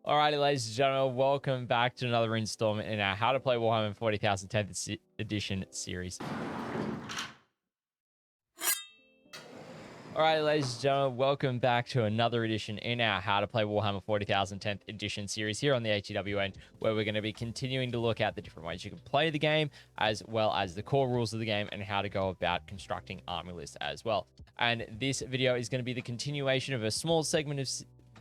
Alrighty, ladies and gentlemen, welcome back to another installment in our How to Play Warhammer 40,000 10th Edition series. Alright, ladies and gentlemen, welcome back to another edition in our How to Play Warhammer 40,000 10th Edition series here on the ATWN, where we're going to be continuing to look at the different ways you can play the game, as well as the core rules of the game and how to go about constructing army lists as well. And this video is going to be the continuation of a small segment of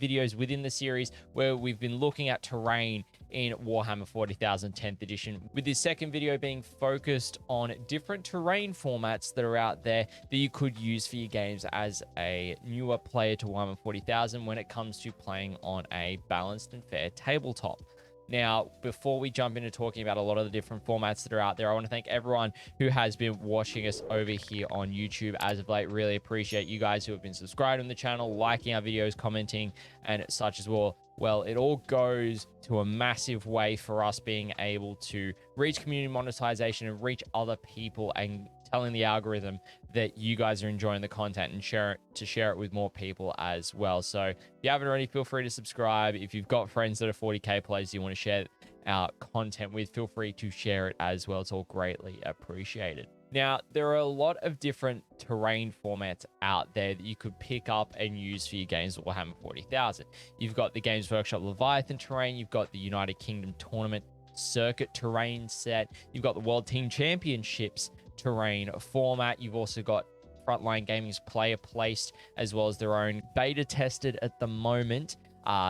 videos within the series where we've been looking at terrain in Warhammer 40,000 10th Edition, with this second video being focused on different terrain formats that are out there that you could use for your games as a newer player to Warhammer 40,000 when it comes to playing on a balanced and fair tabletop. Now, before we jump into talking about a lot of the different formats that are out there, I want to thank everyone who has been watching us over here on YouTube as of late. Really appreciate you guys who have been subscribed on the channel, liking our videos, commenting, and such as well. Well, it all goes to a massive way for us being able to reach community monetization and reach other people and telling the algorithm that you guys are enjoying the content and share it with more people as well. So if you haven't already, feel free to subscribe. If you've got friends that are 40k players you want to share our content with, feel free to share it as well. It's all greatly appreciated. Now, there are a lot of different terrain formats out there that you could pick up and use for your games of Warhammer 40,000. You've got the Games Workshop Leviathan terrain, you've got the United Kingdom Tournament Circuit terrain set, you've got the World Team Championships terrain format, you've also got Frontline Gaming's player placed, as well as their own beta tested at the moment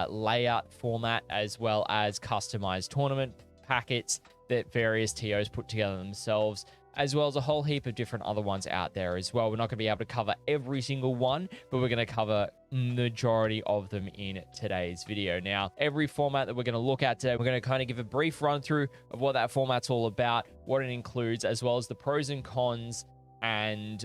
layout format, as well as customized tournament packets that various TOs put together themselves, as well as a whole heap of different other ones out there as well. We're not going to be able to cover every single one, but we're going to cover majority of them in today's video. Now, every format that we're going to look at today, we're going to kind of give a brief run through of what that format's all about, what it includes, as well as the pros and cons, and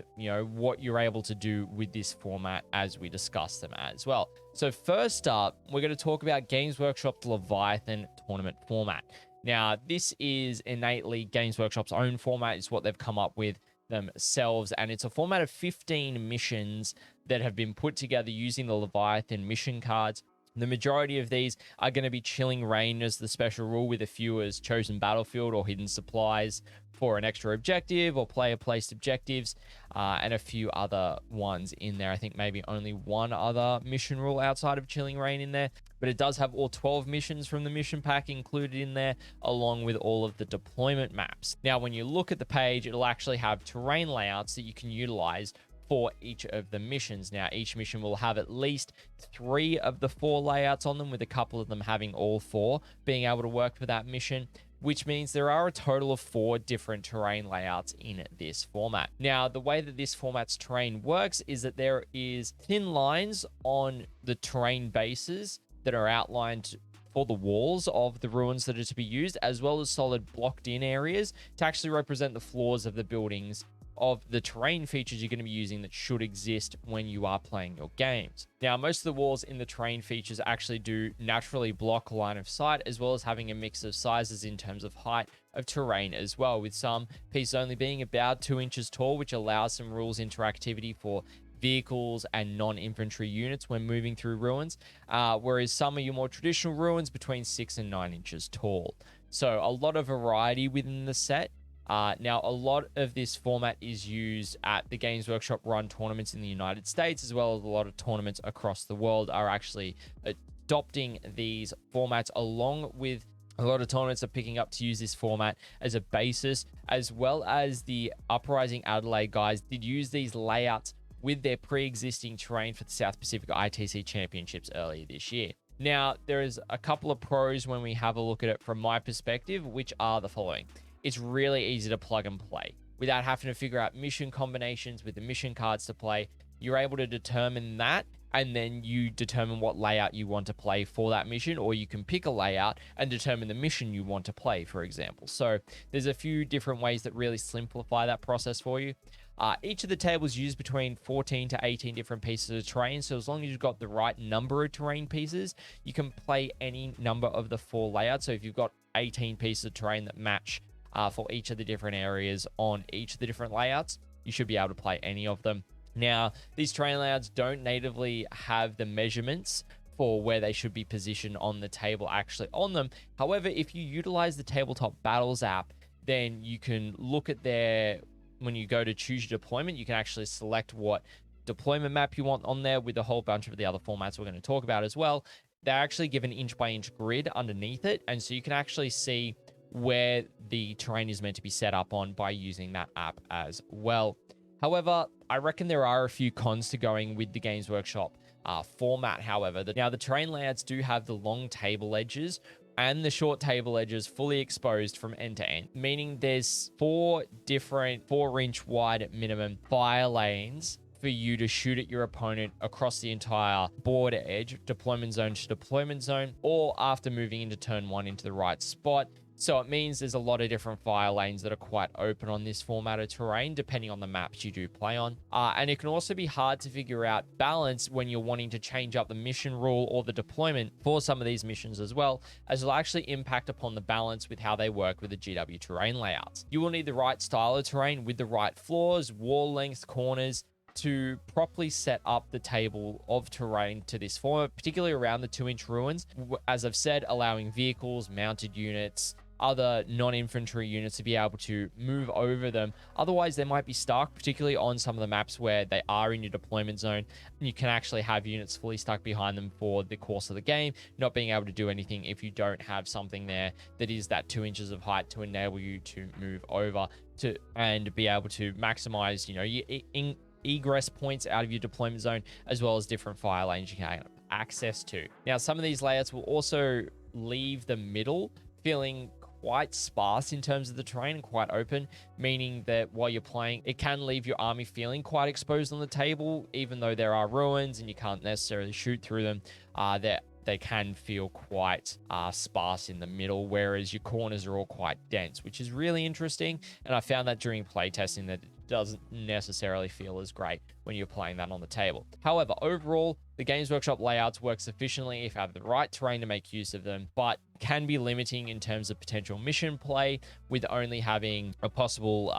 what you're able to do with this format as we discuss them as well. So first up, we're going to talk about Games Workshop's Leviathan tournament format. Now, this is innately Games Workshop's own format. It's what they've come up with themselves, and it's a format of 15 missions that have been put together using the Leviathan mission cards. The majority of these are going to be Chilling Reign as the special rule, with a few as Chosen Battlefield or Hidden Supplies for an extra objective, or player-placed objectives, and a few other ones in there. I think maybe only one other mission rule outside of Chilling Reign in there, but it does have all 12 missions from the mission pack included in there, along with all of the deployment maps. Now, when you look at the page, it'll actually have terrain layouts that you can utilize for each of the missions. Now, each mission will have at least 3 of the 4 layouts on them, with a couple of them having all 4 being able to work for that mission, which means there are a total of 4 different terrain layouts in this format. Now, the way that this format's terrain works is that there is thin lines on the terrain bases that are outlined for the walls of the ruins that are to be used, as well as solid blocked in areas to actually represent the floors of the buildings of the terrain features you're going to be using that should exist when you are playing your games. Now, most of the walls in the terrain features actually do naturally block line of sight, as well as having a mix of sizes in terms of height of terrain as well, with some pieces only being about 2 inches tall, which allows some rules interactivity for vehicles and non-infantry units when moving through ruins, whereas some of your more traditional ruins between 6 and 9 inches tall. So a lot of variety within the set. Now, a lot of this format is used at the Games Workshop run tournaments in the United States, as well as a lot of tournaments across the world are actually adopting these formats, along with a lot of tournaments are picking up to use this format as a basis, as well as the Uprising Adelaide guys did use these layouts with their pre-existing terrain for the South Pacific ITC Championships earlier this year. Now, there is a couple of pros when we have a look at it from my perspective, which are the following. It's really easy to plug and play without having to figure out mission combinations with the mission cards to play. You're able to determine that, and then you determine what layout you want to play for that mission, or you can pick a layout and determine the mission you want to play, for example. So there's a few different ways that really simplify that process for you. Each of the tables use between 14 to 18 different pieces of terrain, so as long as you've got the right number of terrain pieces, you can play any number of the 4 layouts. So if you've got 18 pieces of terrain that match for each of the different areas on each of the different layouts, you should be able to play any of them. Now, these terrain layouts don't natively have the measurements for where they should be positioned on the table actually on them. However, if you utilize the Tabletop Battles app, then you can look at their, when you go to choose your deployment, you can actually select what deployment map you want on there with a whole bunch of the other formats we're going to talk about as well. They actually give an inch by inch grid underneath it, and so you can actually see where the terrain is meant to be set up on by using that app as well. However, I reckon there are a few cons to going with the Games Workshop format. However, now the terrain layouts do have the long table edges and the short table edges fully exposed from end to end, meaning there's 4 different 4-inch wide minimum fire lanes for you to shoot at your opponent across the entire board edge, deployment zone to deployment zone, or after moving into turn 1 into the right spot. So it means there's a lot of different fire lanes that are quite open on this format of terrain, depending on the maps you do play on. And it can also be hard to figure out balance when you're wanting to change up the mission rule or the deployment for some of these missions as well, as it'll actually impact upon the balance with how they work with the GW terrain layouts. You will need the right style of terrain with the right floors, wall lengths, corners, to properly set up the table of terrain to this format, particularly around the 2-inch ruins. As I've said, allowing vehicles, mounted units, other non-infantry units to be able to move over them. Otherwise, they might be stuck, particularly on some of the maps where they are in your deployment zone, and you can actually have units fully stuck behind them for the course of the game, not being able to do anything if you don't have something there that is that 2 inches of height to enable you to move over to and be able to maximize, you know, your egress points out of your deployment zone, as well as different fire lanes you can have access to. Now, some of these layouts will also leave the middle feeling quite sparse in terms of the terrain and quite open, meaning that while you're playing, it can leave your army feeling quite exposed on the table, even though there are ruins and you can't necessarily shoot through them. They can feel quite sparse in the middle, whereas your corners are all quite dense, which is really interesting. And I found that during playtesting that it doesn't necessarily feel as great when you're playing that on the table. However, overall, the Games Workshop layouts work sufficiently if you have the right terrain to make use of them, but can be limiting in terms of potential mission play, with only having a possible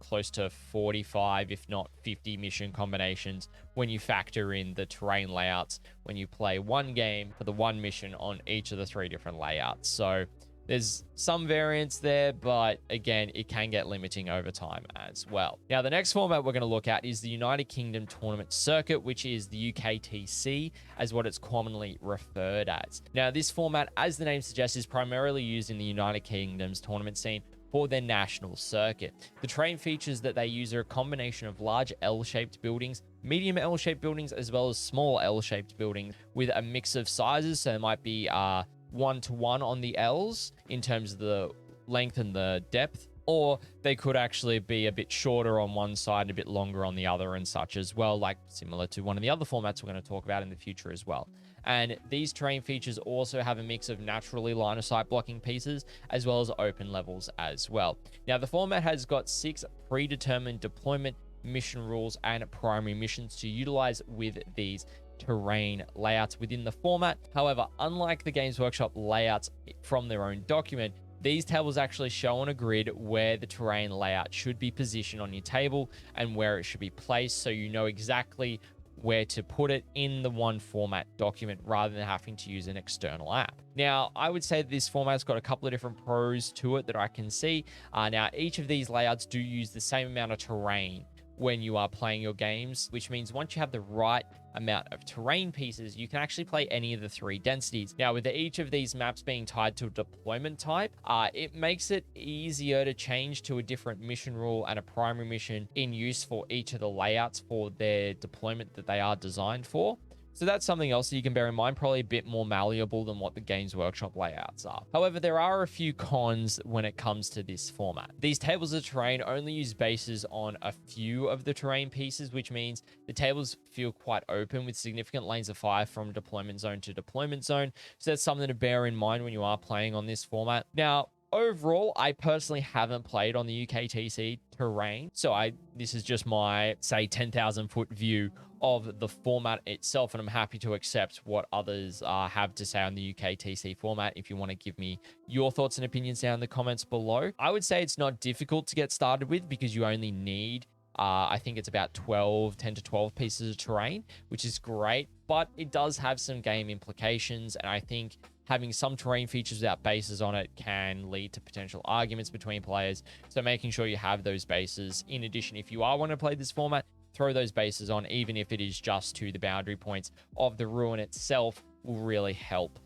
close to 45, if not 50 mission combinations when you factor in the terrain layouts when you play one game for the one mission on each of the 3 different layouts. So there's some variance there, but again, it can get limiting over time as well. Now, the next format we're going to look at is the United Kingdom Tournament Circuit, which is the UKTC, as what it's commonly referred as. Now, this format, as the name suggests, is primarily used in the United Kingdom's tournament scene for their national circuit. The terrain features that they use are a combination of large L-shaped buildings, medium L-shaped buildings, as well as small L-shaped buildings with a mix of sizes. So it might be 1-to-1 on the L's in terms of the length and the depth, or they could actually be a bit shorter on one side and a bit longer on the other and such as well, like similar to one of the other formats we're going to talk about in the future as well. And these terrain features also have a mix of naturally line of sight blocking pieces as well as open levels as well. Now, the format has got 6 predetermined deployment mission rules and primary missions to utilize with these terrain layouts within the format. However, unlike the Games Workshop layouts from their own document, these tables actually show on a grid where the terrain layout should be positioned on your table and where it should be placed, so you know exactly where to put it in the one format document rather than having to use an external app. Now, I would say that this format's got a couple of different pros to it that I can see. Now, each of these layouts do use the same amount of terrain when you are playing your games, which means once you have the right amount of terrain pieces, you can actually play any of the 3 densities. Now, with each of these maps being tied to a deployment type, it makes it easier to change to a different mission rule and a primary mission in use for each of the layouts for their deployment that they are designed for. So that's something else that you can bear in mind, probably a bit more malleable than what the Games Workshop layouts are. However, there are a few cons when it comes to this format. These tables of terrain only use bases on a few of the terrain pieces, which means the tables feel quite open with significant lanes of fire from deployment zone to deployment zone. So that's something to bear in mind when you are playing on this format. Now, overall, I personally haven't played on the UKTC terrain, so this is just my, say, 10,000 foot view of the format itself, and I'm happy to accept what others have to say on the UKTC format. If you want to give me your thoughts and opinions down in the comments below. I would say it's not difficult to get started with because you only need I think it's about 10 to 12 pieces of terrain, which is great, but it does have some game implications. And I think having some terrain features without bases on it can lead to potential arguments between players. So making sure you have those bases. In addition, if you are want to play this format, throw those bases on, even if it is just to the boundary points of the ruin itself, will really help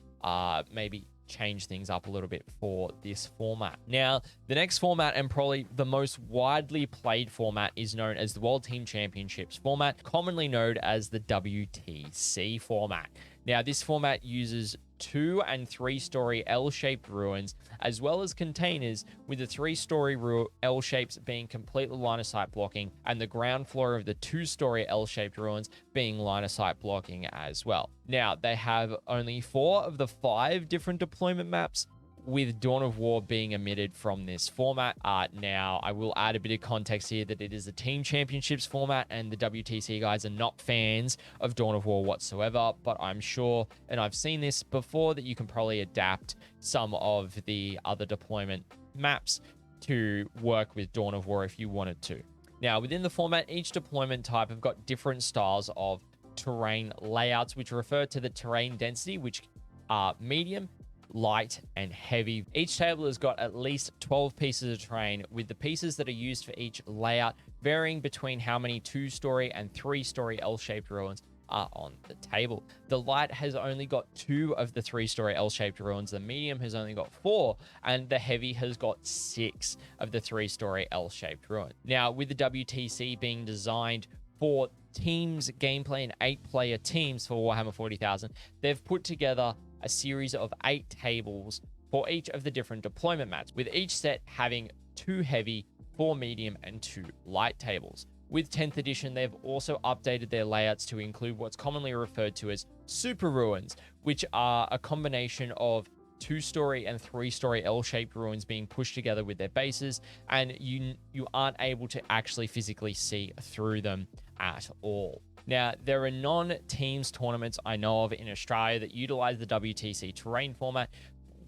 maybe change things up a little bit for this format. Now, the next format, and probably the most widely played format, is known as the World Team Championships format, commonly known as the WTC format. Now, this format uses 2- and 3-story L-shaped ruins, as well as containers, with the 3-story L-shapes being completely line-of-sight blocking, and the ground floor of the 2-story L-shaped ruins being line-of-sight blocking as well. Now, they have only 4 of the 5 different deployment maps, with Dawn of War being omitted from this format. Now, I will add a bit of context here that it is a team championships format, and the WTC guys are not fans of Dawn of War whatsoever, but I'm sure, and I've seen this before, that you can probably adapt some of the other deployment maps to work with Dawn of War if you wanted to. Now, within the format, each deployment type have got different styles of terrain layouts, which refer to the terrain density, which are medium, light, and heavy. Each table has got at least 12 pieces of terrain, with the pieces that are used for each layout varying between how many 2-story and 3-story L-shaped ruins are on the table. The light has only got 2 of the 3-story L-shaped ruins, the medium has only got 4, and the heavy has got 6 of the 3-story L-shaped ruin. Now, with the WTC being designed for teams gameplay and 8-player teams for Warhammer 40,000, they've put together a series of 8 tables for each of the different deployment maps, with each set having 2 heavy, 4 medium, and 2 light tables. With 10th edition, they've also updated their layouts to include what's commonly referred to as super ruins, which are a combination of 2-story and 3-story L-shaped ruins being pushed together with their bases, and you aren't able to actually physically see through them at all. Now, there are non-teams tournaments I know of in Australia that utilize the WTC terrain format,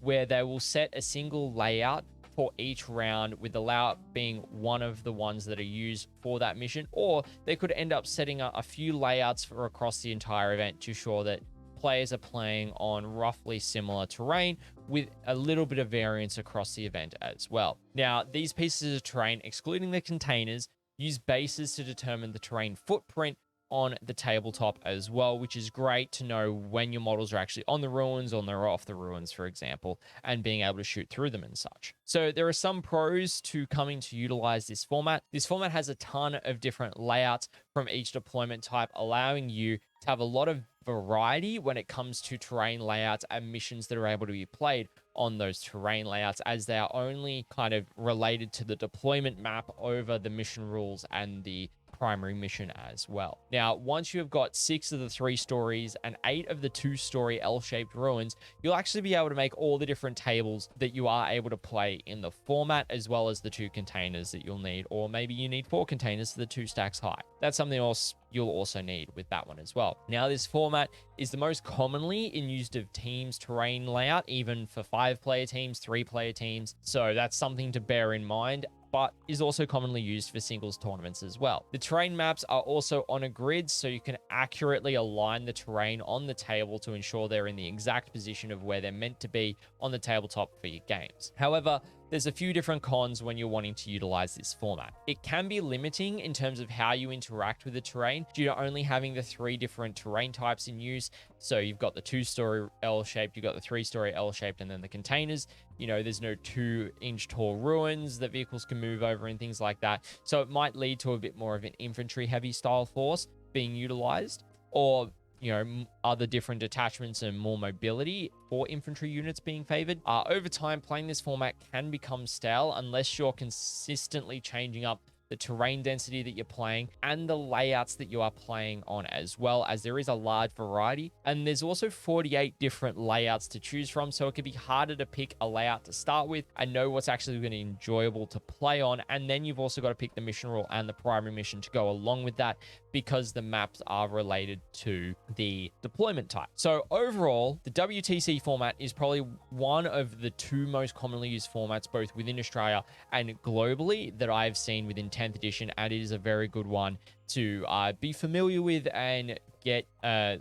where they will set a single layout for each round, with the layout being one of the ones that are used for that mission, or they could end up setting up a few layouts for across the entire event to ensure that players are playing on roughly similar terrain with a little bit of variance across the event as well. Now, these pieces of terrain, excluding the containers, use bases to determine the terrain footprint on the tabletop as well, which is great to know when your models are actually on the ruins or they're off the ruins, for example, and being able to shoot through them and such. So there are some pros to coming to utilize this format. This format has a ton of different layouts from each deployment type, allowing you to have a lot of variety when it comes to terrain layouts and missions that are able to be played on those terrain layouts, as they are only kind of related to the deployment map over the mission rules and the primary mission as well. Now, once you have got 6 of the 3 stories and 8 of the 2-story L-shaped ruins, you'll actually be able to make all the different tables that you are able to play in the format, as well as the 2 containers that you'll need, or maybe you need 4 containers to the 2 stacks high. That's something else you'll also need with that one as well. Now, this format is the most commonly in use of teams terrain layout, even for 5-player teams, 3-player teams. So that's something to bear in mind, but is also commonly used for singles tournaments as well. The terrain maps are also on a grid, so you can accurately align the terrain on the table to ensure they're in the exact position of where they're meant to be on the tabletop for your games. However, there's a few different cons when you're wanting to utilize this format. It can be limiting in terms of how you interact with the terrain due to only having the 3 different terrain types in use. So you've got the 2-story L-shaped, you've got the 3-story L-shaped, and then the containers. You know, there's no 2-inch tall ruins that vehicles can move over and things like that. So it might lead to a bit more of an infantry heavy style force being utilized, or you know, other different detachments and more mobility for infantry units being favored. Over time, playing this format can become stale unless you're consistently changing up the terrain density that you're playing and the layouts that you are playing on, as well, as there is a large variety. And there's also 48 different layouts to choose from, so it can be harder to pick a layout to start with and know what's actually going to be enjoyable to play on. And then you've also got to pick the mission rule and the primary mission to go along with that, because the maps are related to the deployment type. So overall, the WTC format is probably one of the 2 most commonly used formats, both within Australia and globally, that I've seen within 10th edition, and it is a very good one to be familiar with and get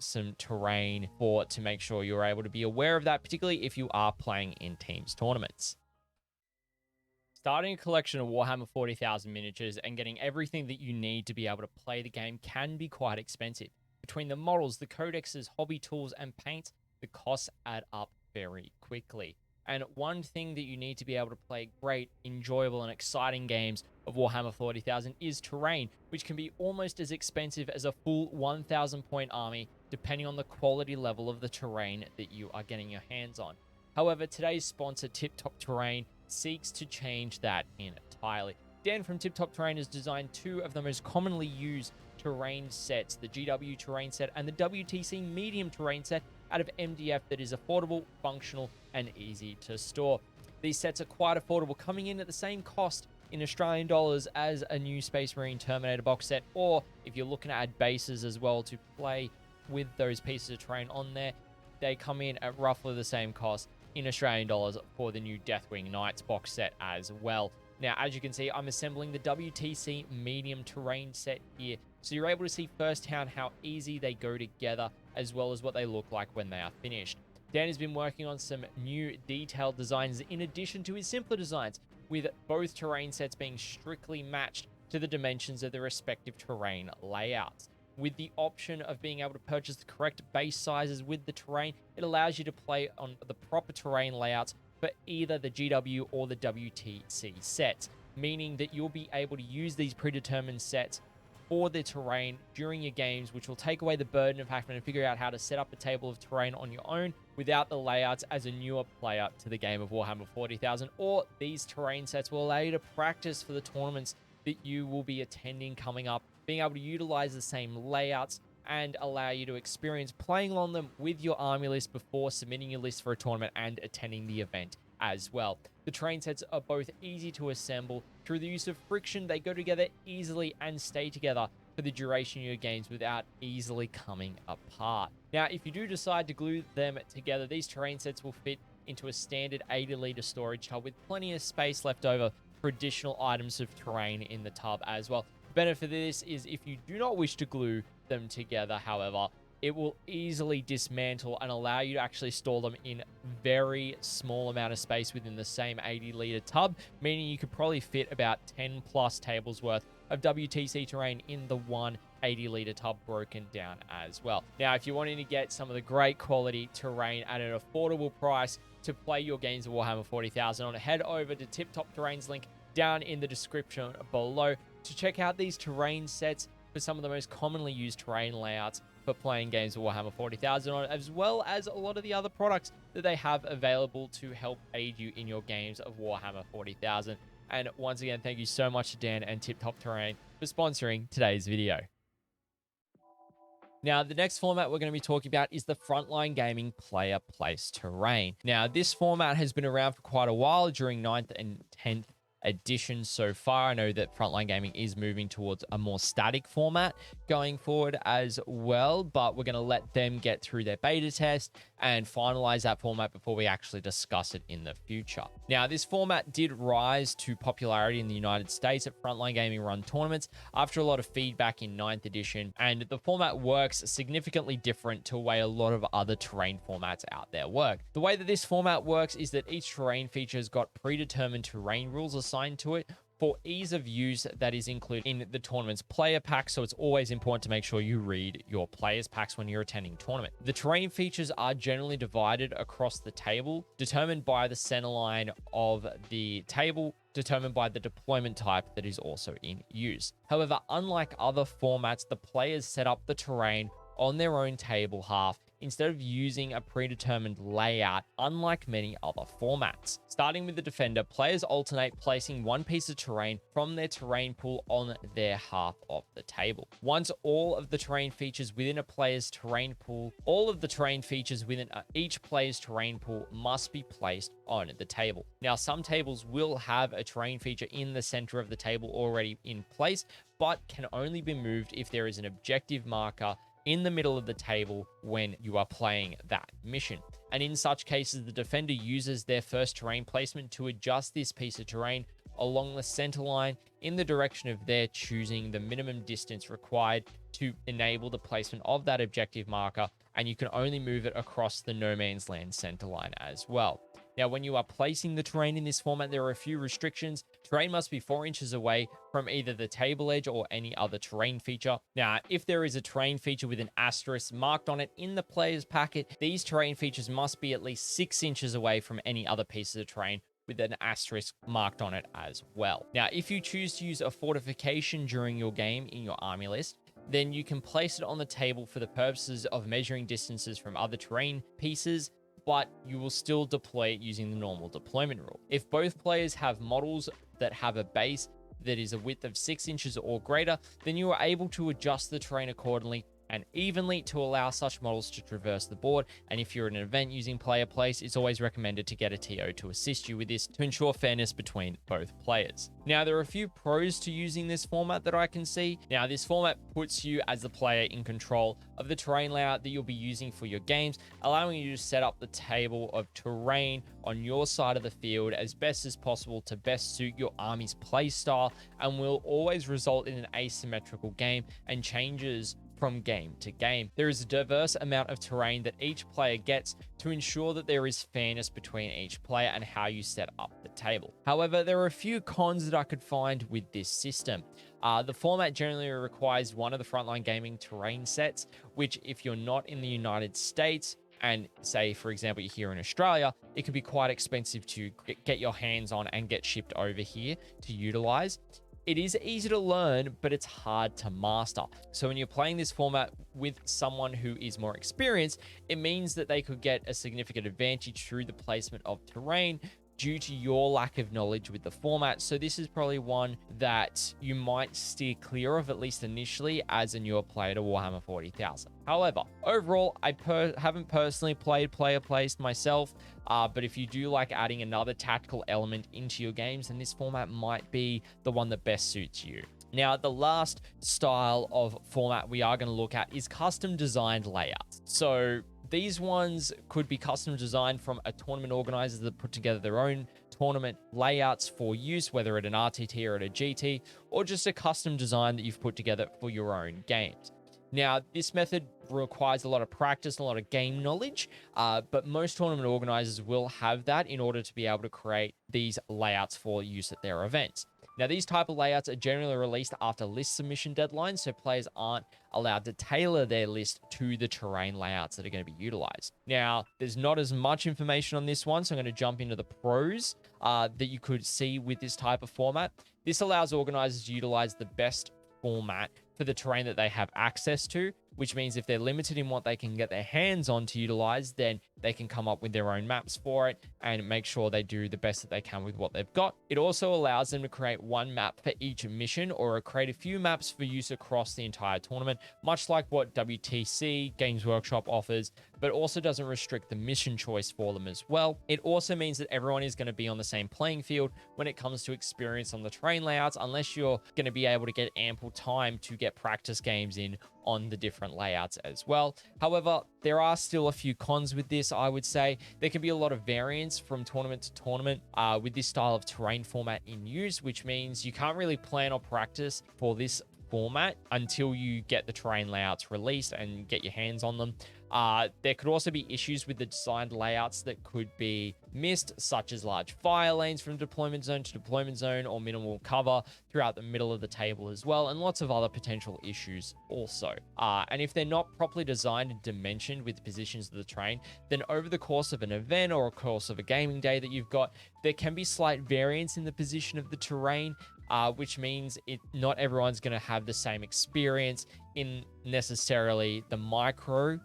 some terrain for, to make sure you're able to be aware of that, particularly if you are playing in teams tournaments. Starting a collection of Warhammer 40,000 miniatures and getting everything that you need to be able to play the game can be quite expensive. Between the models, the codexes, hobby tools, and paints, the costs add up very quickly. And one thing that you need to be able to play great, enjoyable, and exciting games of Warhammer 40,000 is terrain, which can be almost as expensive as a full 1,000 point army, depending on the quality level of the terrain that you are getting your hands on. However, today's sponsor, Tip Top Terrain, seeks to change that entirely. Dan from Tip Top Terrain has designed two of the most commonly used terrain sets, the GW terrain set and the WTC medium terrain set, out of MDF that is affordable, functional, and easy to store. These sets are quite affordable, coming in at the same cost in Australian dollars as a new Space Marine Terminator box set, or if you're looking to add bases as well to play with those pieces of terrain on there, they come in at roughly the same cost in Australian dollars for the new Deathwing Knights box set as well. Now, as you can see, I'm assembling the WTC medium terrain set here, so you're able to see firsthand how easy they go together, as well as what they look like when they are finished. Dan has been working on some new detailed designs in addition to his simpler designs, with both terrain sets being strictly matched to the dimensions of the respective terrain layouts. With the option of being able to purchase the correct base sizes with the terrain, it allows you to play on the proper terrain layouts for either the GW or the WTC sets, meaning that you'll be able to use these predetermined sets for the terrain during your games, which will take away the burden of having to figure out how to set up a table of terrain on your own without the layouts as a newer player to the game of Warhammer 40,000, or these terrain sets will allow you to practice for the tournaments that you will be attending coming up, being able to utilize the same layouts and allow you to experience playing on them with your army list before submitting your list for a tournament and attending the event as well. The terrain sets are both easy to assemble. Through the use of friction, they go together easily and stay together for the duration of your games without easily coming apart. Now, if you do decide to glue them together, these terrain sets will fit into a standard 80-litre storage tub with plenty of space left over for additional items of terrain in the tub as well. The benefit of this is if you do not wish to glue them together, however, it will easily dismantle and allow you to actually store them in very small amount of space within the same 80-litre tub, meaning you could probably fit about 10 plus tables worth of WTC terrain in the one 80-litre tub broken down as well. Now, if you're wanting to get some of the great quality terrain at an affordable price to play your games of Warhammer 40,000 on, head over to Tip Top Terrain's link down in the description below to check out these terrain sets for some of the most commonly used terrain layouts for playing games of Warhammer 40,000 on, as well as a lot of the other products that they have available to help aid you in your games of Warhammer 40,000. And once again, thank you so much to Dan and Tip Top Terrain for sponsoring today's video. Now, the next format we're going to be talking about is the Frontline Gaming Player Place Terrain. Now, this format has been around for quite a while during 9th and 10th edition so far. I know that Frontline Gaming is moving towards a more static format going forward as well, but we're going to let them get through their beta test and finalize that format before we actually discuss it in the future. Now, this format did rise to popularity in the United States at Frontline Gaming run tournaments after a lot of feedback in 9th edition, and the format works significantly different to the way a lot of other terrain formats out there work. The way that this format works is that each terrain feature has got predetermined terrain rules assigned to it for ease of use that is included in the tournament's player pack, so it's always important to make sure you read your players packs when you're attending tournament. The terrain features are generally divided across the table, determined by the center line of the table, determined by the deployment type that is also in use. However, unlike other formats, the players set up the terrain on their own table half instead of using a predetermined layout, unlike many other formats. Starting with the defender, players alternate placing one piece of terrain from their terrain pool on their half of the table. Once all of the terrain features within a player's terrain pool, all of the terrain features within each player's terrain pool must be placed on the table. Now, some tables will have a terrain feature in the center of the table already in place, but can only be moved if there is an objective marker in the middle of the table when you are playing that mission. And in such cases, the defender uses their first terrain placement to adjust this piece of terrain along the center line in the direction of their choosing, the minimum distance required to enable the placement of that objective marker, and you can only move it across the no man's land center line as well. Now, when you are placing the terrain in this format, there are a few restrictions. Terrain must be 4 inches away from either the table edge or any other terrain feature. Now, if there is a terrain feature with an asterisk marked on it in the player's packet, these terrain features must be at least 6 inches away from any other pieces of terrain with an asterisk marked on it as well. Now, if you choose to use a fortification during your game in your army list, then you can place it on the table for the purposes of measuring distances from other terrain pieces, but you will still deploy it using the normal deployment rule. If both players have models that have a base that is a width of 6 inches or greater, then you are able to adjust the terrain accordingly and evenly to allow such models to traverse the board. And if you're in an event using player place, it's always recommended to get a TO to assist you with this to ensure fairness between both players. Now, there are a few pros to using this format that I can see. Now, this format puts you as the player in control of the terrain layout that you'll be using for your games, allowing you to set up the table of terrain on your side of the field as best as possible to best suit your army's play style, and will always result in an asymmetrical game and changes from game to game. There is a diverse amount of terrain that each player gets to ensure that there is fairness between each player and how you set up the table. However, there are a few cons that I could find with this system. The format generally requires one of the Frontline gaming terrain sets, which if you're not in the United States, and say, for example, you're here in Australia, it can be quite expensive to get your hands on and get shipped over here to utilize. It is easy to learn, but it's hard to master. So when you're playing this format with someone who is more experienced, it means that they could get a significant advantage through the placement of terrain due to your lack of knowledge with the format. So this is probably one that you might steer clear of, at least initially, as a newer player to Warhammer 40,000. However, overall, I haven't personally played player placed myself, but if you do like adding another tactical element into your games, then this format might be the one that best suits you. Now, the last style of format we are going to look at is custom designed layouts. So these ones could be custom designed from a tournament organizer that put together their own tournament layouts for use, whether at an RTT or at a GT, or just a custom design that you've put together for your own games. Now, this method requires a lot of practice and a lot of game knowledge, but most tournament organizers will have that in order to be able to create these layouts for use at their events. Now, these type of layouts are generally released after list submission deadlines, so players aren't allowed to tailor their list to the terrain layouts that are going to be utilized. Now, there's not as much information on this one, so I'm going to jump into the pros that you could see with this type of format. This allows organizers to utilize the best format for the terrain that they have access to, which means if they're limited in what they can get their hands on to utilize, then they can come up with their own maps for it and make sure they do the best that they can with what they've got. It also allows them to create one map for each mission, or create a few maps for use across the entire tournament, much like what WTC Games Workshop offers, but also doesn't restrict the mission choice for them as well. It also means that everyone is going to be on the same playing field when it comes to experience on the terrain layouts, unless you're going to be able to get ample time to get practice games in on the different layouts as well. However, there are still a few cons with this, I would say. There can be a lot of variance from tournament to tournament with this style of terrain format in use, which means you can't really plan or practice for this format until you get the terrain layouts released and get your hands on them. There could also be issues with the designed layouts that could be missed, such as large fire lanes from deployment zone to deployment zone, or minimal cover throughout the middle of the table as well, and lots of other potential issues also. And if they're not properly designed and dimensioned with the positions of the terrain, then over the course of an event or a course of a gaming day that you've got, there can be slight variance in the position of the terrain, which means not everyone's going to have the same experience in necessarily the micro,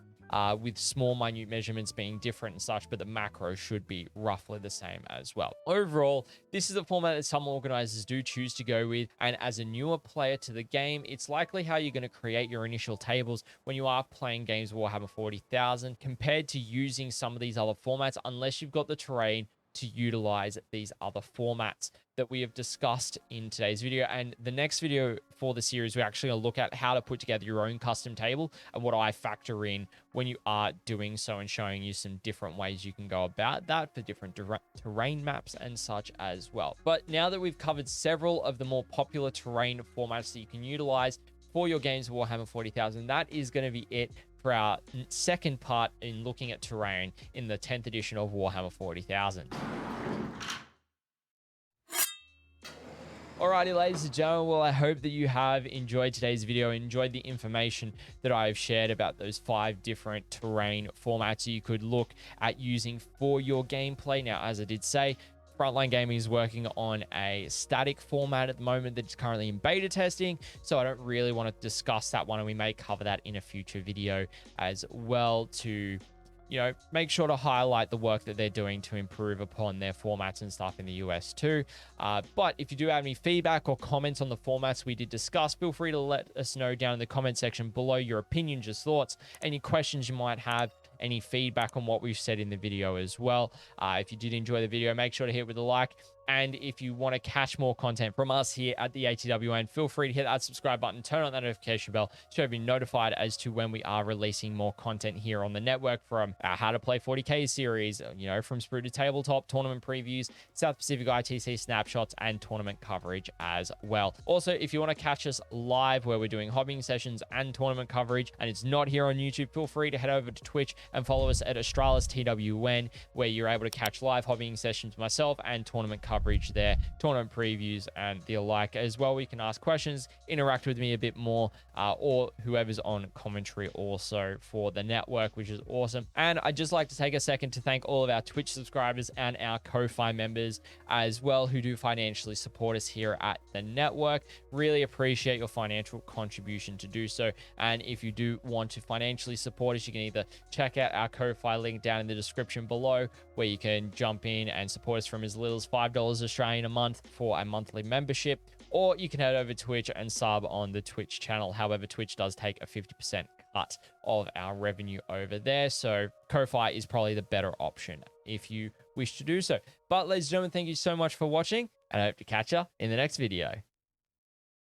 with small minute measurements being different and such, but the macro should be roughly the same as well. Overall, this is a format that some organizers do choose to go with, and as a newer player to the game, it's likely how you're going to create your initial tables when you are playing games Warhammer 40,000 compared to using some of these other formats, unless you've got the terrain to utilize these other formats that we have discussed in today's video. And the next video for the series, we're actually going to look at how to put together your own custom table and what I factor in when you are doing so, and showing you some different ways you can go about that for different terrain maps and such as well. But now that we've covered several of the more popular terrain formats that you can utilize for your games of Warhammer 40,000, that is going to be it for our second part in looking at terrain in the 10th edition of Warhammer 40,000. Alrighty, ladies and gentlemen, well, I hope that you have enjoyed today's video, enjoyed the information that I have shared about those 5 different terrain formats you could look at using for your gameplay. Now, as I did say, Frontline Gaming is working on a static format at the moment that's currently in beta testing, so I don't really want to discuss that one, and we may cover that in a future video as well to, you know, make sure to highlight the work that they're doing to improve upon their formats and stuff in the US too. But if you do have any feedback or comments on the formats we did discuss, feel free to let us know down in the comment section below your opinions, your thoughts, any questions you might have, any feedback on what we've said in the video as well. If you did enjoy the video, make sure to hit it with a like. And if you want to catch more content from us here at the ATWN, feel free to hit that subscribe button, turn on that notification bell so you'll be notified as to when we are releasing more content here on the network, from our How to Play 40K series, you know, from Sprue to Tabletop, tournament previews, South Pacific ITC snapshots, and tournament coverage as well. Also, if you want to catch us live where we're doing hobbying sessions and tournament coverage, and it's not here on YouTube, feel free to head over to Twitch and follow us at Australis TWN, where you're able to catch live hobbying sessions, myself, and tournament coverage there, tournament previews and the like as well. You can ask questions, interact with me a bit more, or whoever's on commentary also for the network, which is awesome. And I'd just like to take a second to thank all of our Twitch subscribers and our Ko-Fi members as well, who do financially support us here at the network. Really appreciate your financial contribution to do so. And if you do want to financially support us, you can either check out our Ko-Fi link down in the description below, where you can jump in and support us from as little as $5 Australian a month for a monthly membership, or you can head over to Twitch and sub on the Twitch channel. However, Twitch does take a 50% cut of our revenue over there, so Ko-Fi is probably the better option if you wish to do so. But ladies and gentlemen, thank you so much for watching, and I hope to catch you in the next video.